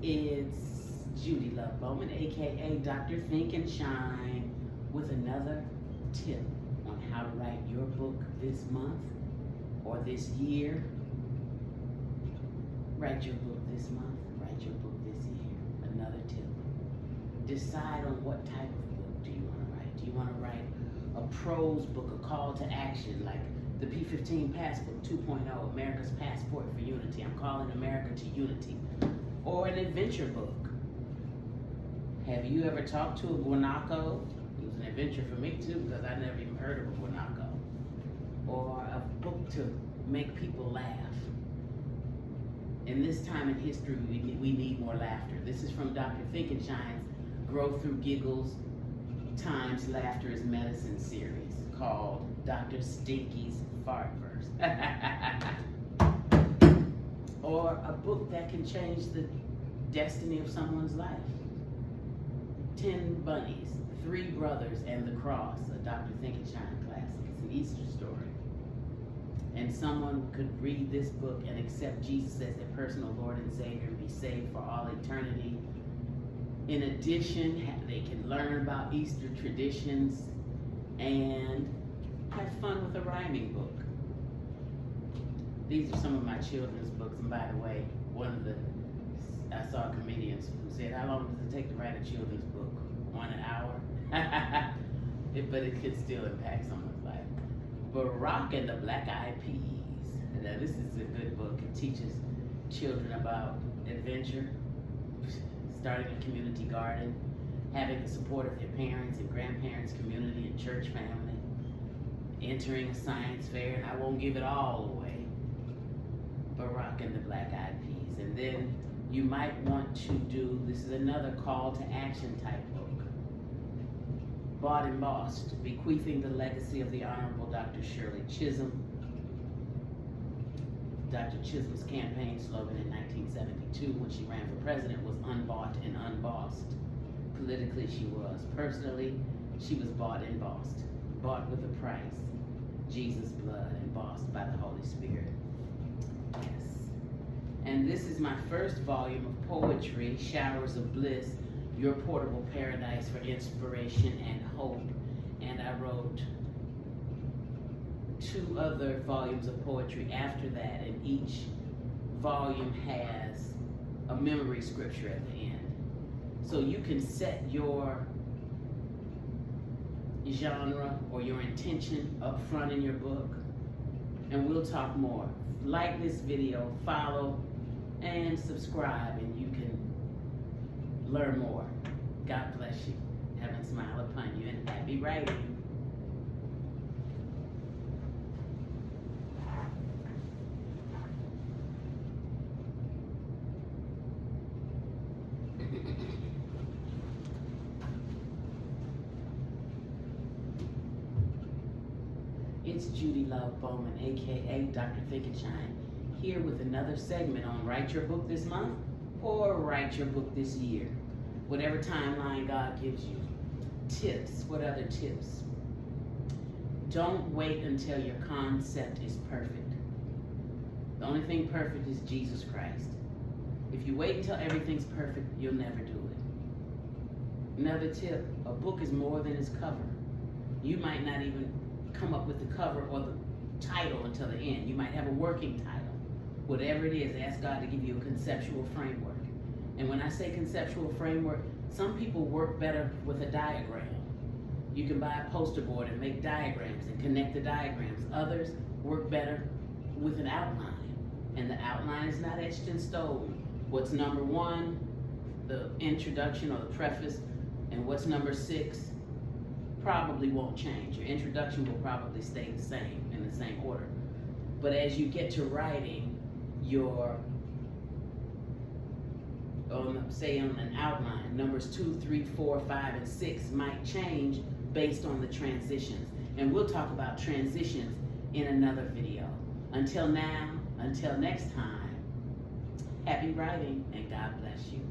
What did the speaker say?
It's Judi Love Bowman, aka Dr. Think and Shine, with another tip on how to write your book this month or this year. Write your book this month, write your book this year. Another tip. Decide on what type of book do you want to write. Do you want to write a prose book, a call to action, like the P15 Passbook 2.0, America's Passport for Unity? I'm calling America to unity. Or an adventure book. Have you ever talked to a guanaco? It was an adventure for me too, because I never even heard of a guanaco. Or a book to make people laugh. In this time in history, we need more laughter. This is from Dr. Think and Shine's Grow Through Giggles Times Laughter is Medicine series, called Dr. Stinky's Fart Verse. Or a book that can change the destiny of someone's life. 10 Bunnies, 3 Brothers, and the Cross, a Dr. Think and Shine classic. It's an Easter story. And someone could read this book and accept Jesus as their personal Lord and Savior and be saved for all eternity. In addition, they can learn about Easter traditions and have fun with a rhyming book. These are some of my children's books, and by the way, I saw comedians who said, how long does it take to write a children's book? 1 hour? But it could still impact someone's life. Barack and the Black Eyed Peas. Now, this is a good book. It teaches children about adventure, starting a community garden, having the support of their parents and grandparents, community and church family, entering a science fair, and I won't give it all away. Barack and the Black Eyed Peas. And then you might want to do, this is another call to action type book. Bought and Bossed, bequeathing the legacy of the Honorable Dr. Shirley Chisholm. Dr. Chisholm's campaign slogan in 1972 when she ran for president was unbought and unbossed. Politically, she was. Personally, she was bought and bossed. Bought with a price, Jesus' blood, and bossed by the Holy Spirit. Yes. And this is my first volume of poetry, Showers of Bliss, Your Portable Paradise for Inspiration and Hope. And I wrote 2 other volumes of poetry after that, and each volume has a memory scripture at the end. So you can set your genre or your intention up front in your book, and we'll talk more. Like this video, follow, and subscribe, and you can learn more. God bless you. Heaven smile upon you, and happy writing. It's Judi Love Bowman, aka Dr. Think and Shine, here with another segment on Write Your Book This Month or Write Your Book This Year. Whatever timeline God gives you. Tips. What other tips? Don't wait until your concept is perfect. The only thing perfect is Jesus Christ. If you wait until everything's perfect, you'll never do it. Another tip, a book is more than its cover. You might not even come up with the cover or the title until the end. You might have a working title. Whatever it is, ask God to give you a conceptual framework. And when I say conceptual framework, some people work better with a diagram. You can buy a poster board and make diagrams and connect the diagrams. Others work better with an outline. And the outline is not etched in stone. What's number 1, the introduction or the preface, and what's number 6 probably won't change. Your introduction will probably stay the same, in the same order. But as you get to writing, say on an outline, numbers 2, 3, 4, 5, and 6 might change based on the transitions. And we'll talk about transitions in another video. Until now, until next time, happy writing and God bless you.